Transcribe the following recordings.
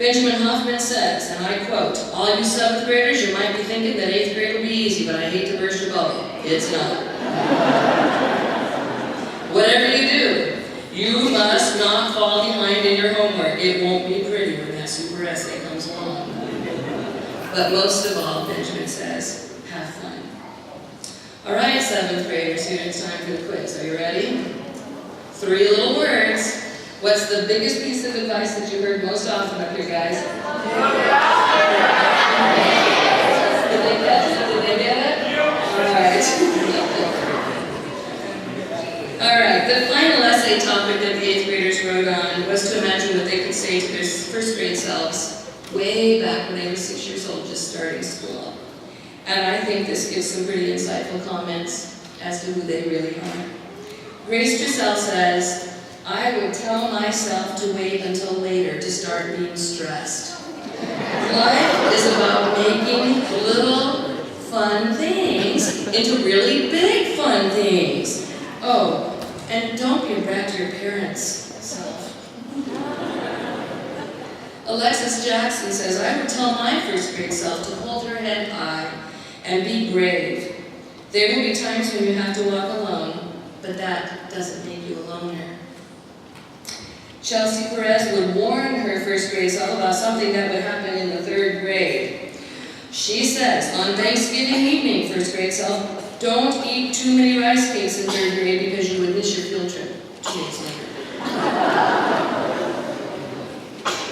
Benjamin Hoffman says, and I quote, "All you 7th graders, you might be thinking that 8th grade will be easy, but I hate to burst your bubble. It's not. Whatever you do, you must not fall behind in your homework. It won't be pretty when that super essay comes along. But most of all," Benjamin says, "have fun." All right, 7th graders, here it's time for the quiz. Are you ready? 3 little words. What's the biggest piece of advice that you heard most often up here, guys? Did they catch it? Did they get it? All right. All right, the final essay topic that the 8th graders wrote on was to imagine what they could say to their 1st grade selves way back when they were 6 years old, just starting school. And I think this gives some pretty insightful comments as to who they really are. Grace Dressel says, "I would tell myself to wait until later to start being stressed. Life is about making little fun things into really big fun things. Oh, and don't be a brat to your parents' self." Alexis Jackson says, "I would tell my 1st grade self to hold her head high and be brave. There will be times when you have to walk alone, but that doesn't make you a loner." Chelsea Perez would warn her 1st grade self about something that would happen in the 3rd grade. She says, "On Thanksgiving evening, 1st grade self, don't eat too many rice cakes in 3rd grade because you would miss your field trip 2 days later."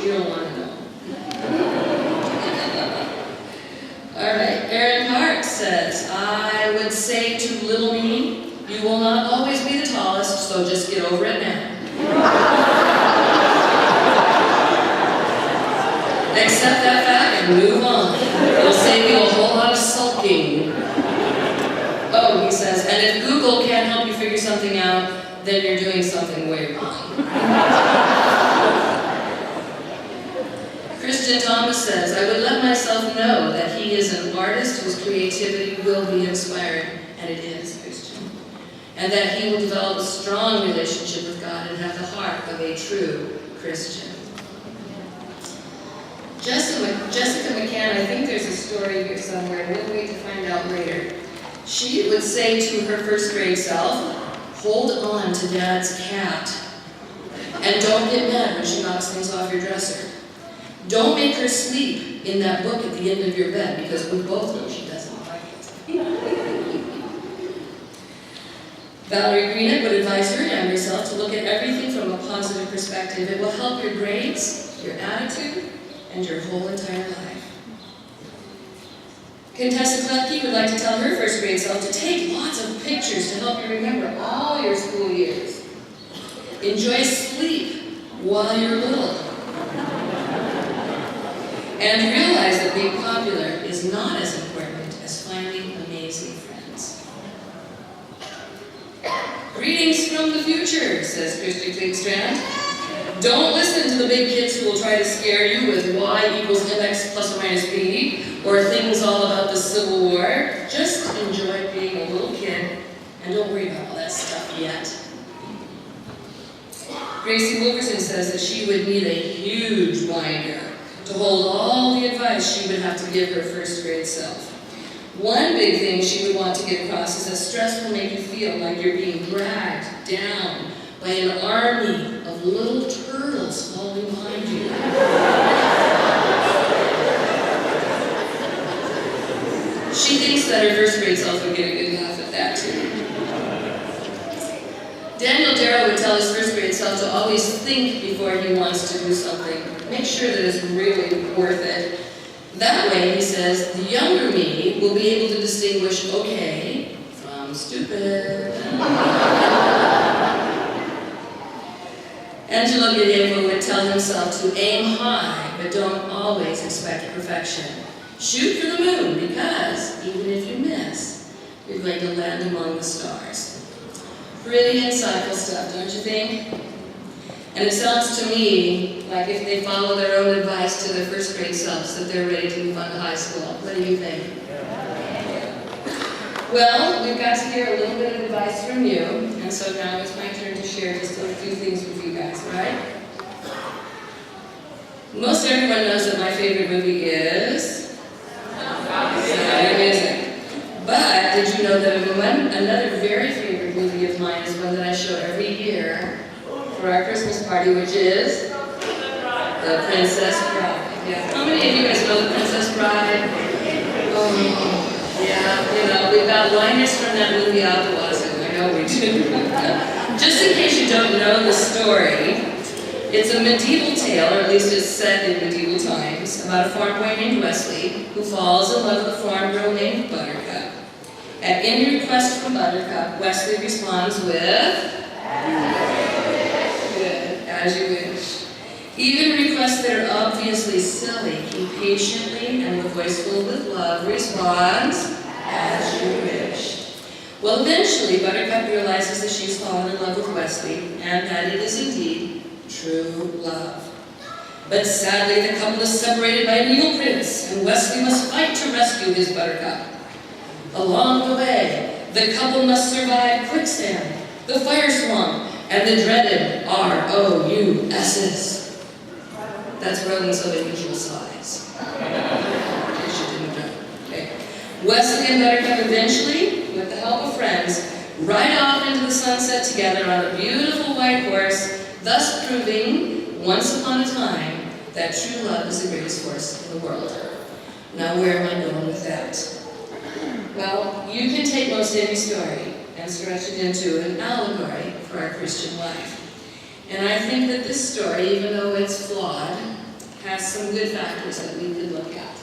You don't want to know. All right, Erin Hart says, "I would say to little me, you will not always be the tallest, so just get over it now. Accept that fact and move on. It'll save you a whole lot of sulking." Oh, he says, "And if Google can't help you figure something out, then you're doing something way wrong." Christian Thomas says, "I would let myself know that he is an artist whose creativity will be inspired," and it is, Christian, "and that he will develop a strong relationship with God and have the heart of a true Christian." Jessica McCann, I think there's a story here somewhere, we'll wait to find out later. She would say to her 1st grade self, "Hold on to Dad's cat. And don't get mad when she knocks things off your dresser. Don't make her sleep in that book at the end of your bed, because we both know she doesn't like it." Valerie Greenick would advise her younger self to look at everything from a positive perspective. It will help your grades, your attitude, and your whole entire life. Contessa Klepke would like to tell her 1st grade self to take lots of pictures to help you remember all your school years. Enjoy sleep while you're little. And realize that being popular is not as important as finding amazing friends. "Greetings from the future," says Christy Klingstrand. "Don't listen to the big kids who will try to scare you with y equals mx plus or minus b, or things all about the Civil War. Just enjoy being a little kid, and don't worry about all that stuff yet." Gracie Wilkerson says that she would need a huge binder to hold all the advice she would have to give her 1st grade self. One big thing she would want to get across is that stress will make you feel like you're being dragged down by an army of little turtles falling behind you. She thinks that her 1st grade self would get a good laugh at that too. Daniel Darrow would tell his 1st grade self to always think before he wants to do something. Make sure that it's really worth it. That way, he says, the younger me will be able to distinguish okay from stupid. Angelo Gallego would tell himself to aim high, but don't always expect perfection. Shoot for the moon, because even if you miss, you're going to land among the stars. Pretty insightful stuff, don't you think? And it sounds to me like if they follow their own advice to their 1st grade selves, that they're ready to move on to high school. What do you think? Well, we've got to hear a little bit of advice from you, and so now it's my turn to share just a few things with you guys, all right? Most everyone knows that my favorite movie is Sound of Music. But did you know that another very favorite movie of mine is one that I show every year for our Christmas party, which is The Princess Bride. Yeah. How many of you guys know The Princess Bride? Oh, yeah, we've got liners from that movie out the wazoo. I know we do. Just in case you don't know the story, it's a medieval tale, or at least it's set in medieval times, about a farm boy named Wesley who falls in love with a farm girl named Buttercup. At any request from Buttercup, Wesley responds with, as you wish. Even requests that are obviously silly, he patiently and with a voice filled with love responds, as you wish. Well, eventually, Buttercup realizes that she's fallen in love with Wesley, and that it is indeed true love. But sadly, the couple is separated by an evil prince, and Wesley must fight to rescue his Buttercup. Along the way, the couple must survive quicksand, the fire swamp, and the dreaded ROUSs. That's rodents of unusual size. In case you didn't know. Okay. Wesley and Buttercup eventually, with the help of friends, ride off into the sunset together on a beautiful white horse, thus proving, once upon a time, that true love is the greatest force in the world. Now, where am I going with that? Well, you can take most any story and stretch it into an allegory for our Christian life. And I think that this story, even though it's flawed, has some good factors that we could look at.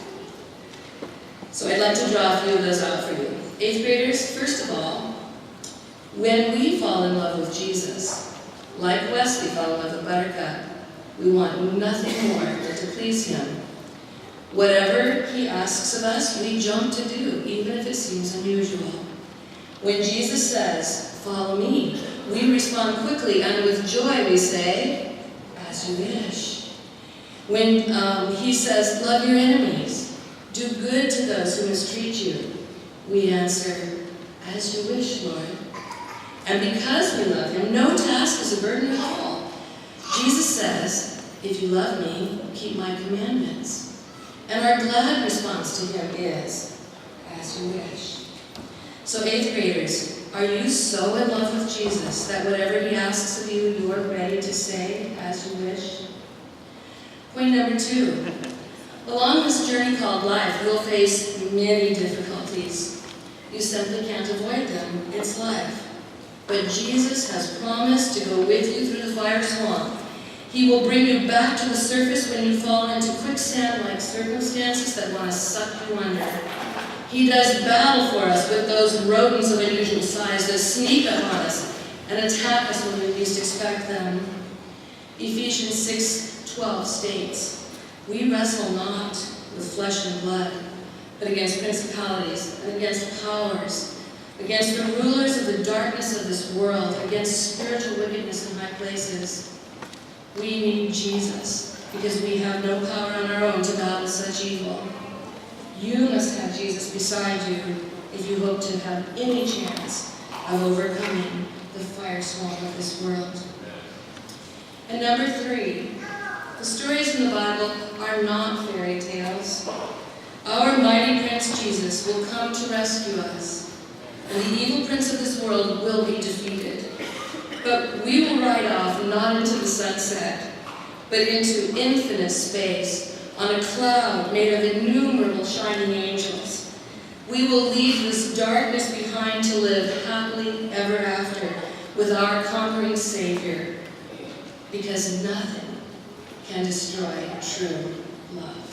So I'd like to draw a few of those out for you. 8th graders, first of all, when we fall in love with Jesus, like Wesley fell in love with Buttercup, we want nothing more than to please him. Whatever he asks of us, we jump to do, even if it seems unusual. When Jesus says, "Follow me," we respond quickly, and with joy we say, "As you wish." When he says, "Love your enemies, do good to those who mistreat you," we answer, "As you wish, Lord." And because we love him, no task is a burden at all. Jesus says, "If you love me, keep my commandments." And our glad response to him is, "As you wish." So 8th graders, are you so in love with Jesus that whatever he asks of you, you are ready to say, "As you wish"? Point number 2. Along this journey called life, you'll face many difficulties. You simply can't avoid them. It's life. But Jesus has promised to go with you through the fire swamp. He will bring you back to the surface when you fall into quicksand-like circumstances that want to suck you under. He does battle for us with those rodents of unusual size that sneak up on us and attack us when we least expect them. Ephesians 6:12 states, "We wrestle not with flesh and blood, but against principalities and against powers, against the rulers of the darkness of this world, against spiritual wickedness in high places." We need Jesus because we have no power on our own to battle such evil. You must have Jesus beside you if you hope to have any chance of overcoming the fire swamp of this world. And number 3, the stories in the Bible are not fairy tales. Our mighty Prince Jesus will come to rescue us, and the evil prince of this world will be defeated. But we will ride off not into the sunset, but into infinite space on a cloud made of innumerable shining angels. We will leave this darkness behind to live happily ever after with our conquering Savior, because nothing can destroy true love.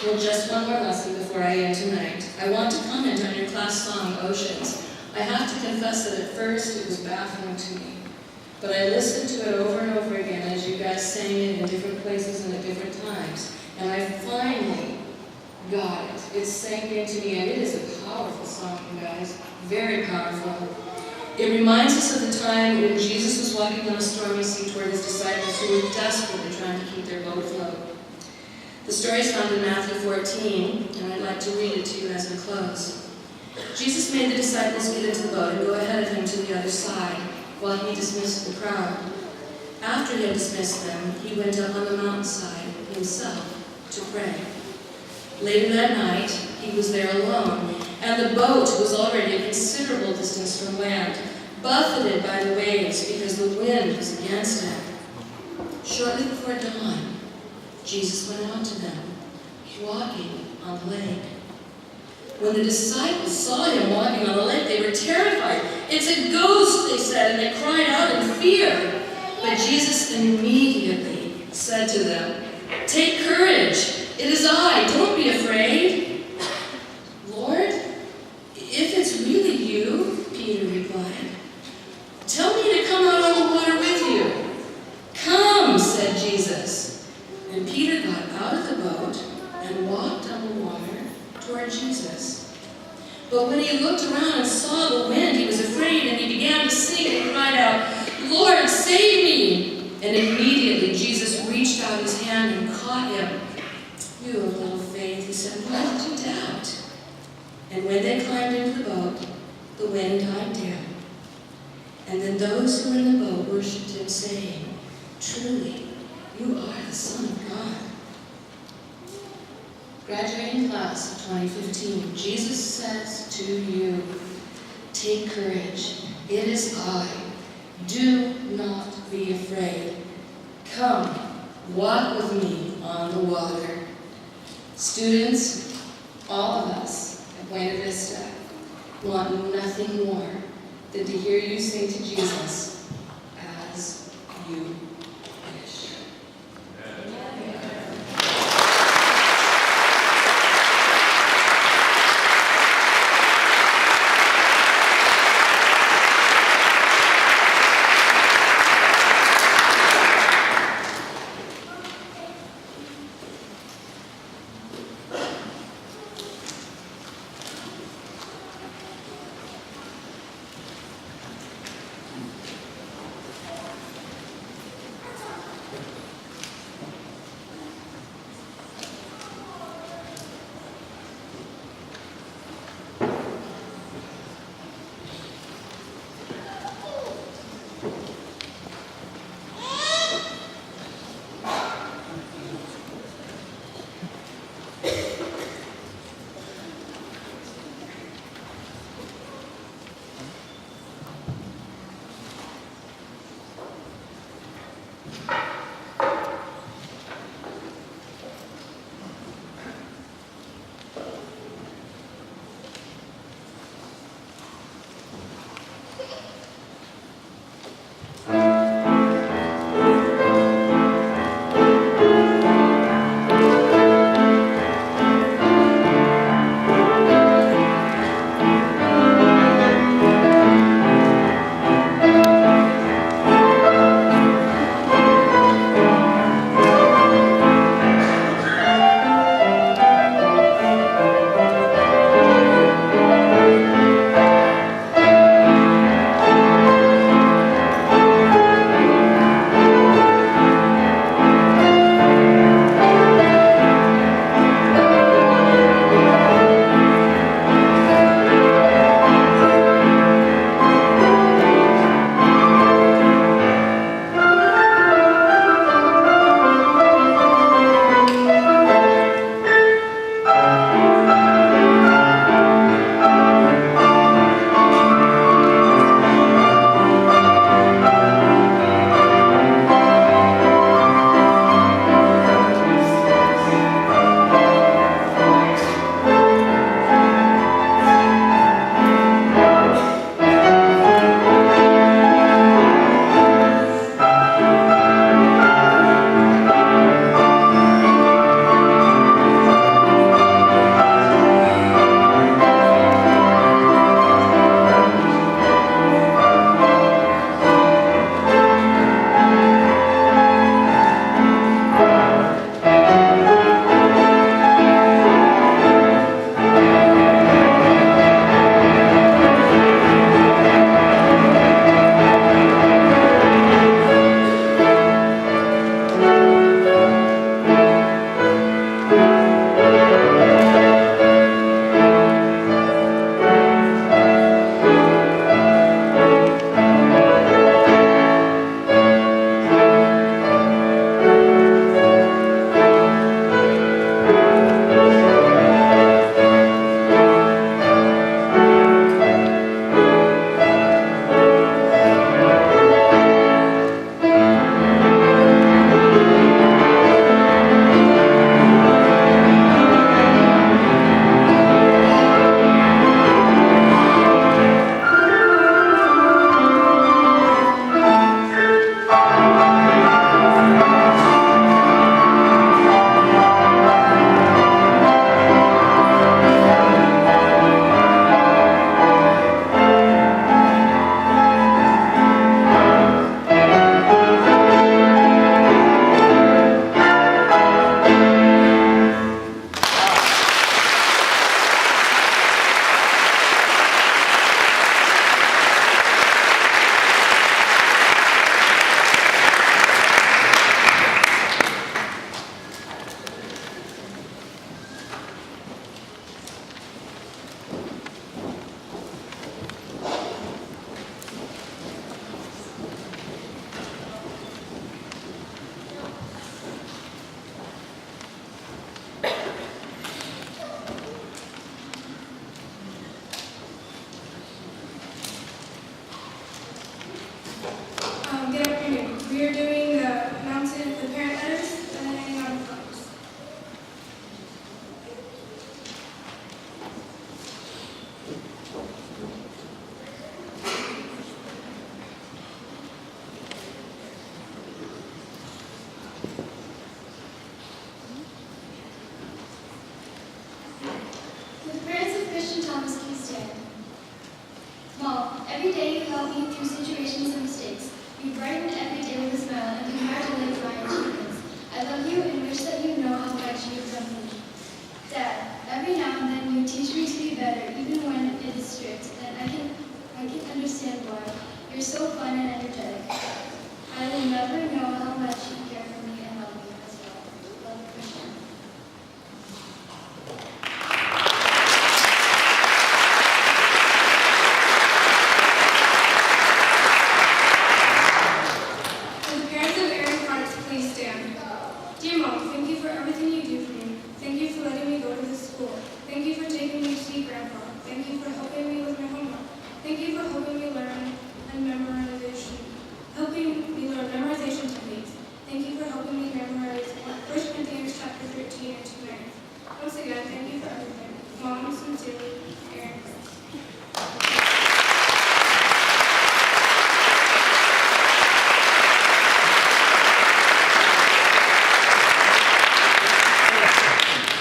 Well, just one more lesson before I end tonight. I want to comment on your class song, Oceans. I have to confess that at first it was baffling to me, but I listened to it over and over again as you guys sang it in different places and at different times, and I finally got it. It sank into me, and it is a powerful song, you guys. Very powerful. It reminds us of the time when Jesus was walking on a stormy sea toward his disciples who were desperately trying to keep their boat afloat. The story is found in Matthew 14, and I'd like to read it to you as we close. Jesus made the disciples get into the boat and go ahead of him to the other side while he dismissed the crowd. After he had dismissed them, he went up on the mountainside himself to pray. Later that night, he was there alone, and the boat was already a considerable distance from land, buffeted by the waves because the wind was against him. Shortly before dawn, Jesus went out to them, walking on the lake. When the disciples saw him walking on the lake, they were terrified. "It's a ghost," they said, and they cried out in fear. But Jesus immediately said to them, "Take courage, it is I, don't be afraid." "Lord, if it's really you," Peter replied, "tell me to come out on the water with you." "Come," said Jesus. And Peter got out of the boat and walked on the water toward Jesus. But when he looked around and saw the wind, he was afraid, and he began to sink and cried out, "Lord, save me!" And immediately Jesus reached out his hand and caught him. "You of little faith," he said, "why did you doubt?" And when they climbed into the boat, the wind died down. And then those who were in the boat worshipped him, saying, "Truly, you are the Son of God." Graduating class of 2015, Jesus says to you, "Take courage, it is I. Do not be afraid. Come, walk with me on the water." Students, all of us at Buena Vista want nothing more than to hear you say to Jesus, "As you wish." Every day you help me through situations and mistakes. You brighten every day with a smile and congratulate my achievements. I love you and wish that you know how much you've done for me. Dad, every now and then you teach me to be better, even when it is strict, and I can understand why. You're so fun and energetic. I will never know how much you care for me and love me as well. Love, Christian. Will the parents of Aaron Parks please stand? Dear Mom, thank you for everything you do for me. Thank you for letting me go to this school. Thank you for taking me to see Grandpa. Thank you for helping me with my homework. Thank you for helping me learn memorization techniques. Thank you for helping me memorize 1 Corinthians chapter 13 and 2 9. Once again, thank you for everything. Mom, sincerely, Aaron Parks.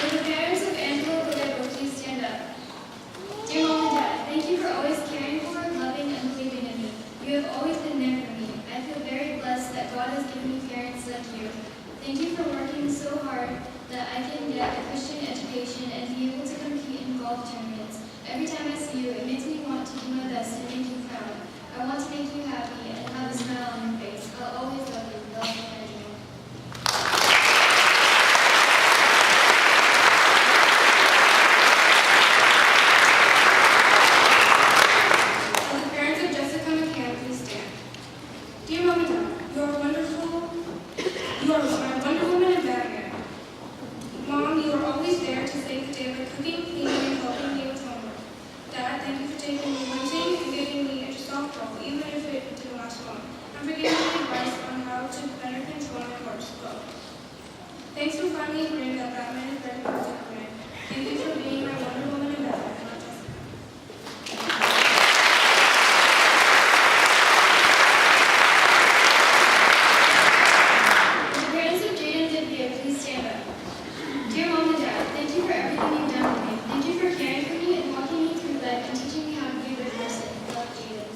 Will the parents of Angela Gallegos please stand up? Dear Mom and Dad, thank you for always caring for, loving, and believing in me. You have always been there for me. I feel very blessed that God has given me parents like you. Thank you for working so hard that I can get a Christian education and be able to compete in golf tournaments. Every time I see you, it makes me want to do my best and make you proud. I want to make you happy and have a smile on your face. I'll always love you. Love you, Angela. Will the parents of Jessica McCann please stand? Dear Mom and Dad, you are wonderful. You are my Wonder Woman and Batman. Mom, you are always there to save the day by cooking, cleaning, and helping me with homework. Dad, thank you for taking me hunting and getting me into softball, even if it didn't last long, and for giving me advice on how to better control my horse flow. Thanks for finally agreeing that Batman is better than Superman. Thank you for being my Wonder Woman and Batman, not Jessica. Will the parents of Jade and Divya please stand up? Dear Mom and Dad, thank you for everything you've done for me. Thank you for caring for me and walking me through life and teaching me how to be a good person. Love, Jaden.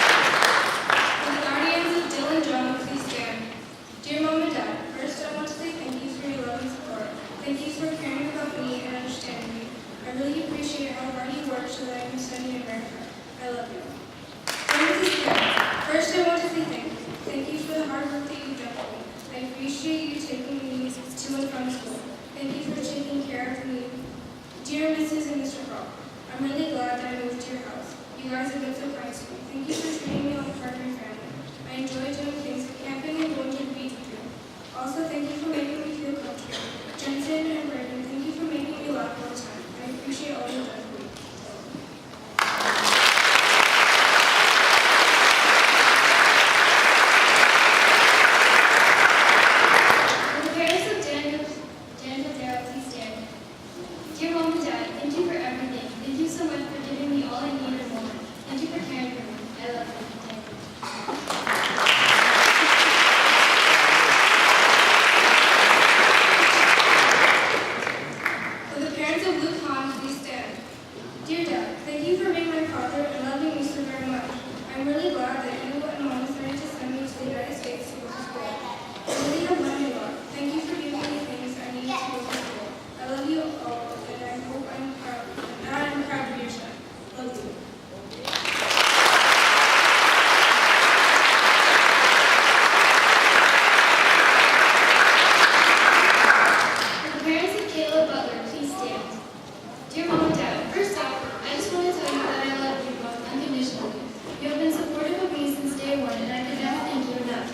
Will the guardians of Dylan John please stand? Dear Mom and Dad, first I want to say thank you for your love and support. Thank you for caring about me and understanding me. I really appreciate how hard you work so that I can study in America. I love you. Dear Mrs. Parents, first I want to say thank you. Thank you for the hard work that you've done for me. I appreciate you taking me to and from school. Thank you for taking care of me. Dear Mrs. and Mr. Carl, I'm really glad that I moved to your house. You guys have been so kind to me. Thank you for treating me like a part of your family. I enjoy doing things like camping and going to the beach with you. Also, thank you for making me feel comfortable. Jensen and Brandon, thank you for making me laugh all the time. I appreciate all you've done for me. Will the parents of Daniel Darrow please stand? Dear Mom and Dad, thank you for everything. Thank you so much for giving me all I need and more. Thank you for caring for me. I love you. Daniel. Will the parents of Luke Hahn please stand? Dear Dad, thank you for being my father and loving me so very much. I'm really glad that you and Mom decided to send me to the United States to go to school. I really have learned a lot. Thank you for giving me the things I need to go to school. I love you all, and I hope I'm proud. And I'm proud to be your son. Love you. Will the parents of Caleb Butler please stand? Dear Mom and Dad, first off, I just want to tell you that I love you both unconditionally. You have been supportive of me since day one, and I could never thank you enough.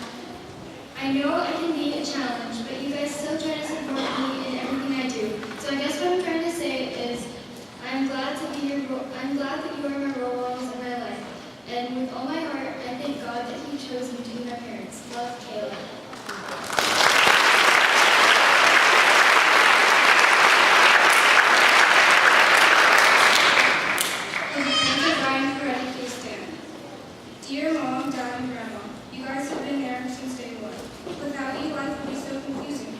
I know I can be a challenge, but you guys still try to support me in everything I do. So I guess what I'm trying to say is, I'm glad that you are my role models in my life. And with all my heart, I thank God that He chose you to be my parents. Love, Caleb. Will the parents of Ryan Ferretti please stand? Dear Mom, Dad, and Grandma, you guys have been there since day one. Without you, life would be so confusing.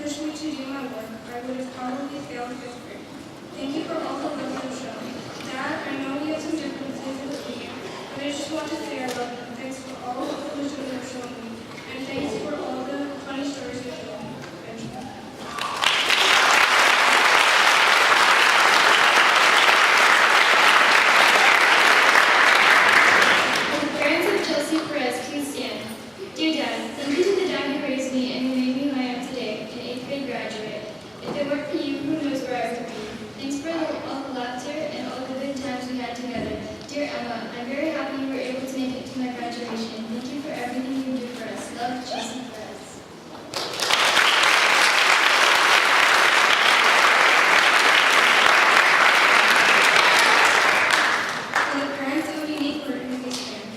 pushed me to do my work, I would have probably failed fifth grade. Thank you for all the love you've shown. Dad, I know we have some differences in opinion, but I just want to say I love you. Thanks for all the wisdom you've shown me, and thanks for all the funny stories you've told me. Benjamin. Dear Dad, thank you to the dad who raised me and who made me who I am today, an 8th grade graduate. If it weren't for you, who knows where I would be. Thanks for all the laughter and all the good times we had together. Dear Emma, I'm very happy you were able to make it to my graduation. Thank you for everything you do for us. Love, Chelsea Perez. For the parents of unique burden they stand.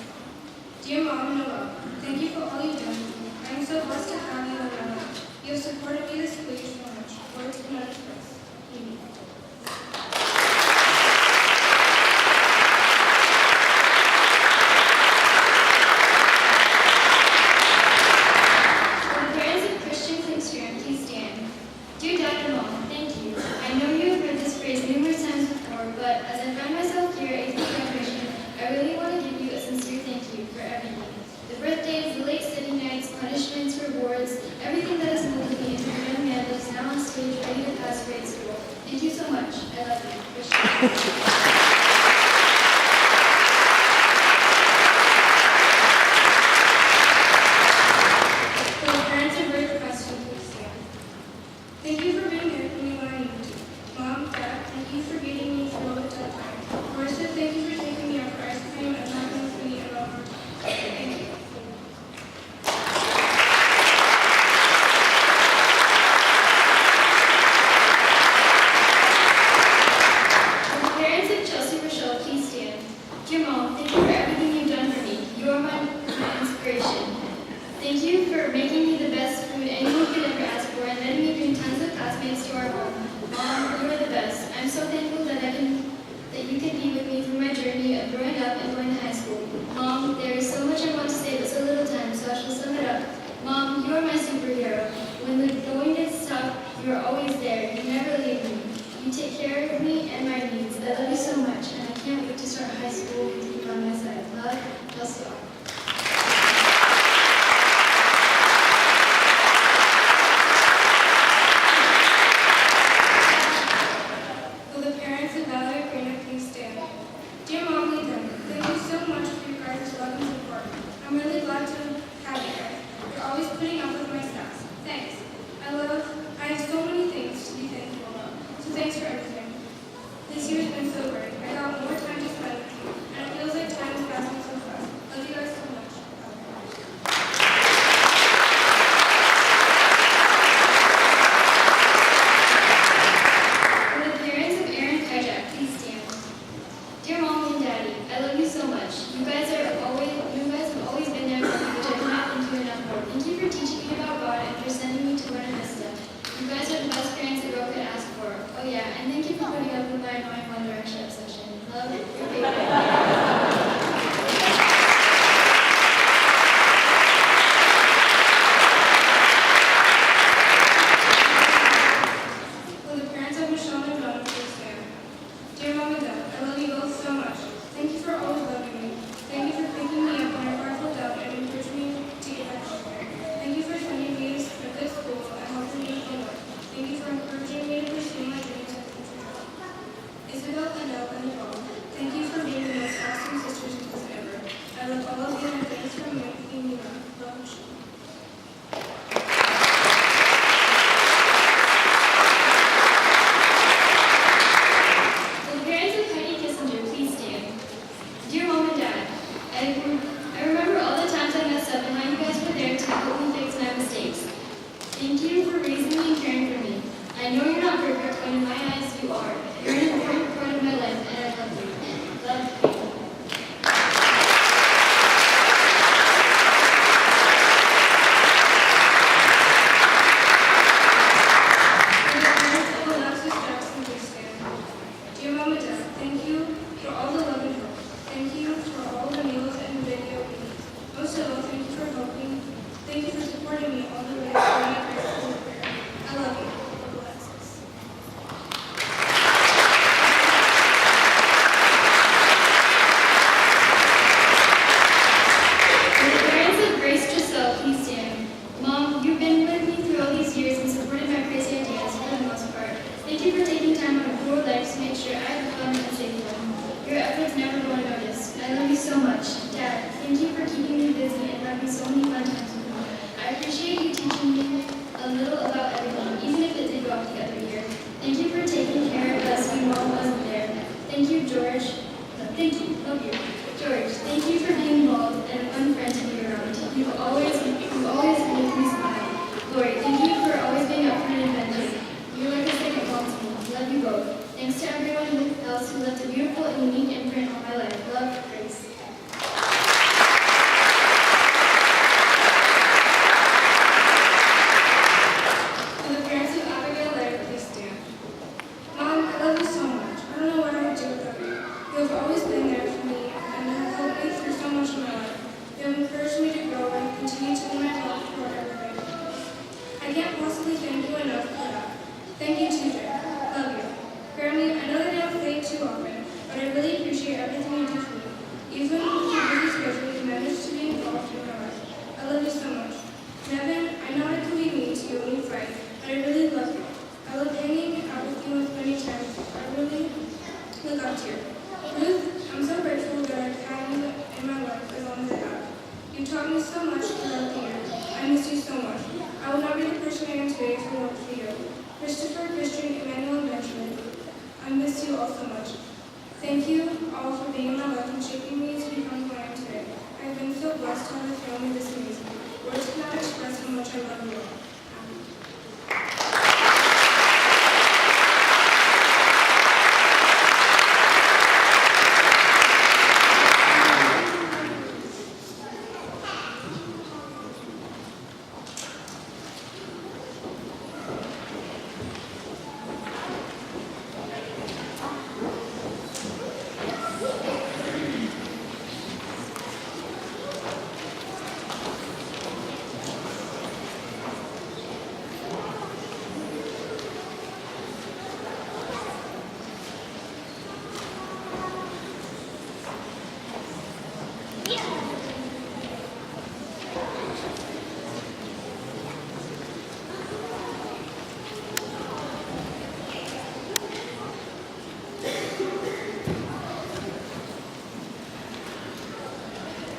Dear Mom and Noah, thank you for all you've done for me. I am so blessed to have you in my life. You have supported me this week so much. Words cannot express. Amen. For the parents of Christian Klingstrom, please stand. Dear Dad and Mom, thank you. I know you have heard this phrase numerous times before, but as I find myself here at 8th graduation, I really want to give you a sincere thank you for everything. The birthdays, the late study nights, punishments, rewards, everything that has molded me into a young man that is now on stage ready to pass grade school. Thank you so much. I love you. Christian. For the parents of Rick Preston, please stand. Thank you for being there for me when I needed to. Mom, Dad, thank you for beating me through all the tough times. Marissa, thank you for taking me out for ice cream and talking with me about her. Thank you. For the parents of Chelsea Rochelle, please stand. Dear Mom, thank you for everything you've done for me. You are my inspiration. Thank you for making me the best food anyone could ever ask for and letting me bring tons of class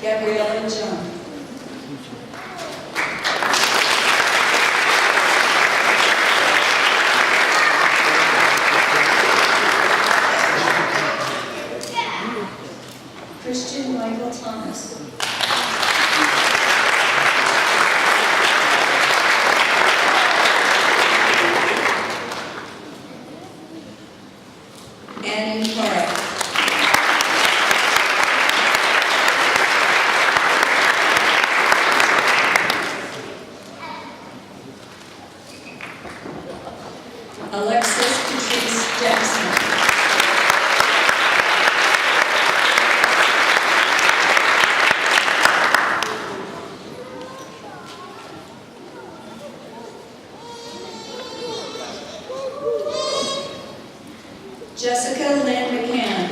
Gabriella John. Christian Michael Thomas. Annie Park. Alexis Patrice Jackson. Jessica Lynn McCann.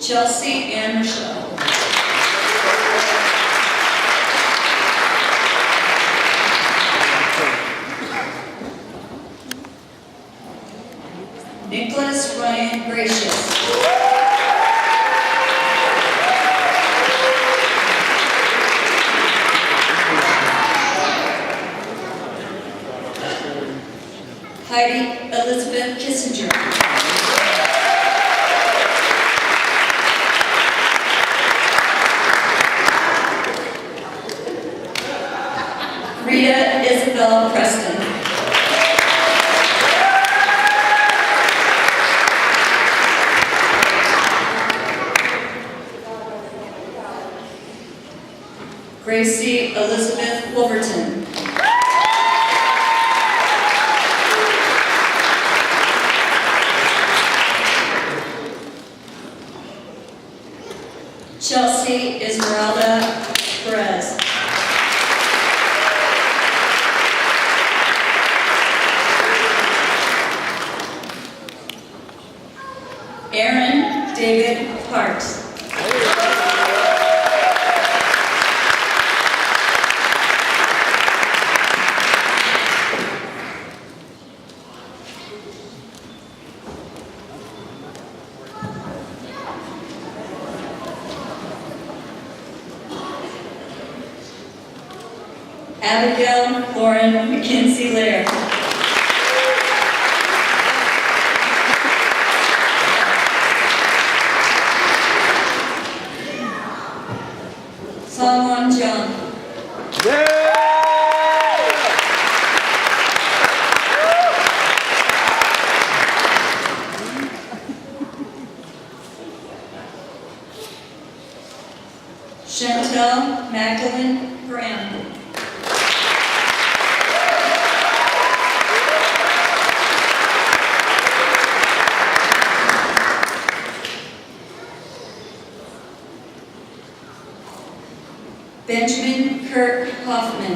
Chelsea Ann Rochelle. Nicholas Ryan Gracious. Heidi Elizabeth Kissinger. Rita Isabel Preston. Gracie Elizabeth Wolverton. Chelsea Esmeralda Perez. Aaron David Parks. Abigail Lauren McKinsey Lair. Solomon John. Chantel Magdalene Graham. Benjamin Kirk Hoffman.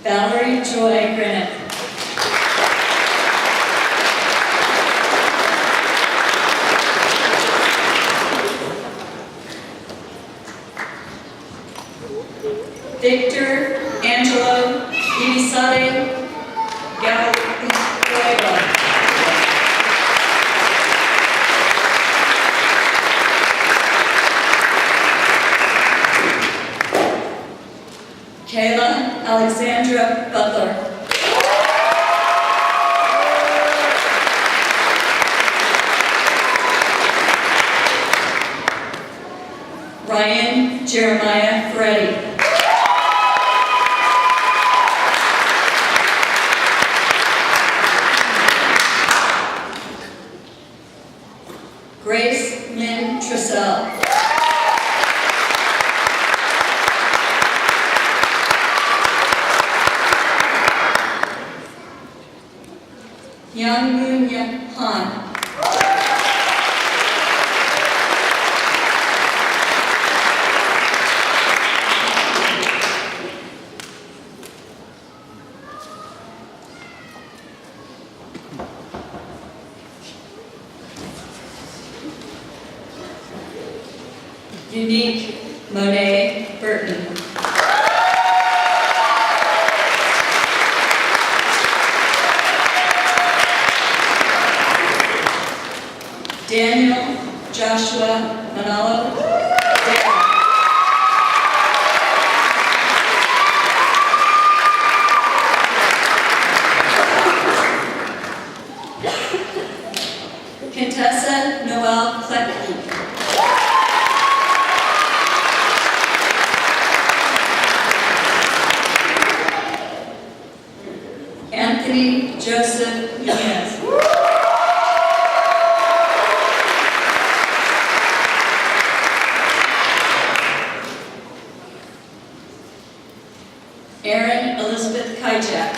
Valerie Joy Grenick. Victor Angelo Ibisade Gallueva. Kayla Alexandra Butler. Ryan Jeremiah Ferretti. Grace Lynn Trissell. Young Moon Han. Monet Burton. Daniel Joshua Manalo. Contessa Noel Klecki. Anthony Joseph Yanez. Erin Elizabeth Kijak.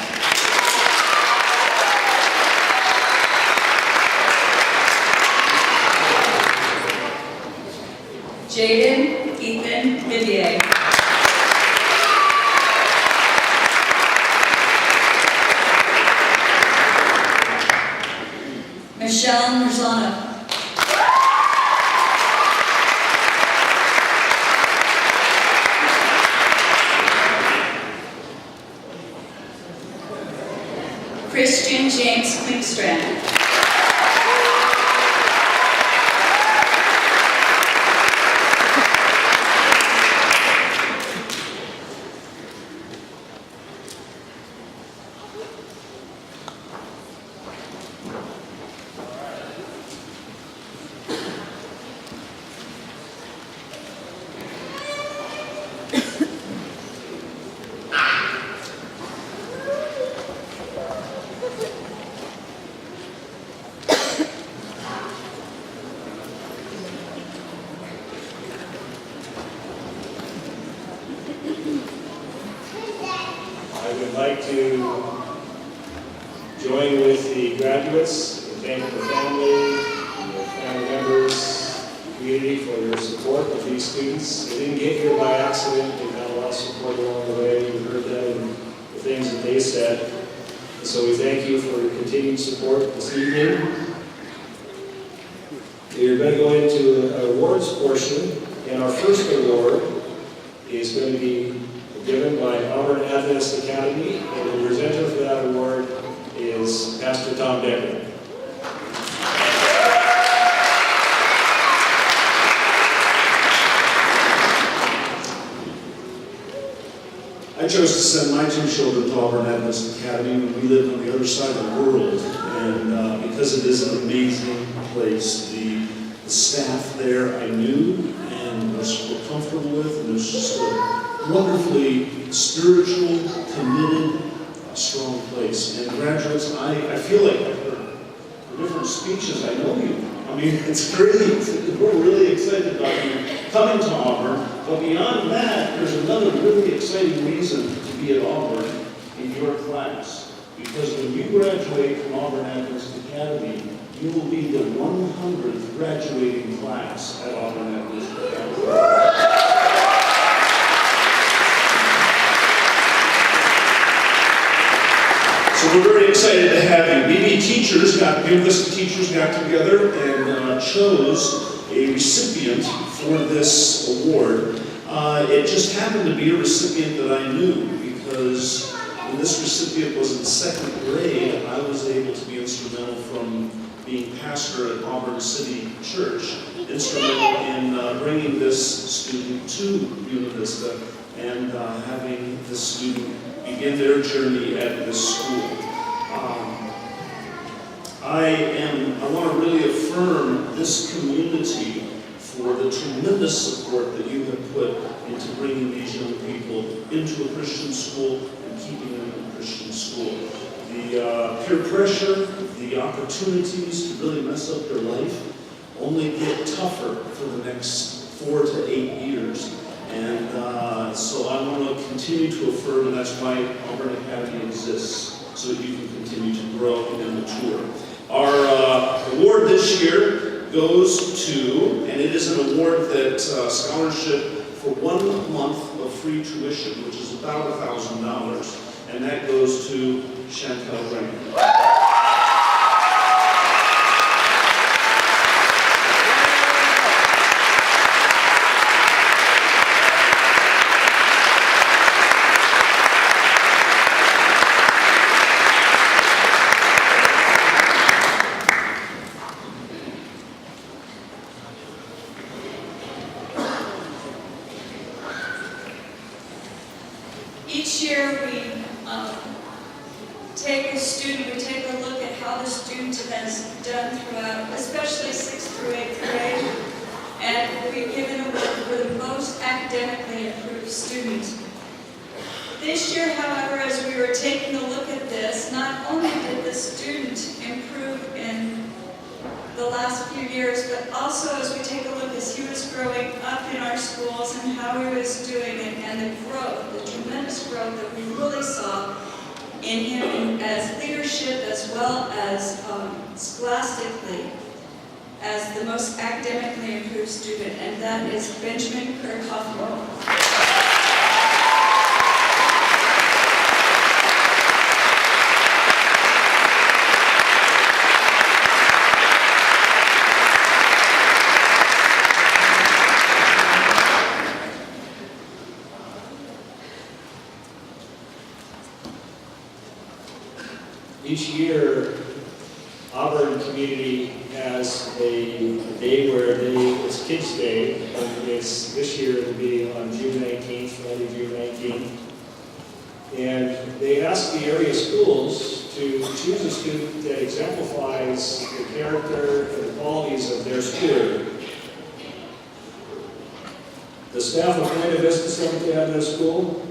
Jaden Ethan Vivier. Michelle Marzano. Christian James Quickstrand. I would like to join with the graduates and thank the family members, the community for their support of these students. They didn't get here by accident. They've had a lot of support along the way. You heard that in the things that they said. And so we thank you for your continued support this evening. We're going to go into an awards portion, and our first award is going to be given by Auburn Adventist Academy, and the presenter for that award is Pastor Tom Decker. I chose to send my two children to Auburn Adventist Academy when we lived on the other side of the world, and because it is an amazing place. The staff there I knew and was comfortable with, and it was just a wonderfully spiritual, committed, strong place. And graduates, I feel like I've heard different speeches. I know you. I mean, it's great. We're really excited about you coming to Auburn. But beyond that, there's another really exciting reason to be at Auburn in your class. Because when you graduate from Auburn Adventist Academy, you will be the 100th graduating class at Auburn Adventist Academy. So we're very excited to have you. Vista teachers got together and chose a recipient for this award. It just happened to be a recipient that I knew because when this recipient was in second grade, I was able to be instrumental from being pastor at Auburn City Church, instrumental in bringing this student to Buena Vista and having this student begin their journey at this school. I want to really affirm this community for the tremendous support that you have put into bringing these young people into a Christian school and keeping them in a Christian school. The peer pressure, the opportunities to really mess up their life only get tougher for the next 4 to 8 years. And so I want to continue to affirm, and that's why Auburn Academy exists, so that you can continue to grow and mature. Our award this year goes to, and it is an award that scholarship for 1 month of free tuition, which is about $1,000, and that goes to Chantel Brennan. Each year we take a student, we take a look at how the student has done throughout, especially 6th through 8th grade, and we give an award for the most academically improved student. This year, however, as we were taking a look at this, not only did the student improve in the last few years, but also as we take a look as he was growing up in our schools and how he was doing and the growth, the tremendous growth that we really saw in him as leadership as well as scholastically as the most academically improved student, and that is Benjamin Kirk Hoffman. Each year, Auburn community has a day where it's Kids Day, and this year it'll be on June 19th, Friday, June 19th. And they ask the area schools to choose a student that exemplifies the character and the qualities of their school. The staff of Buena Vista Seventh Day Adventist School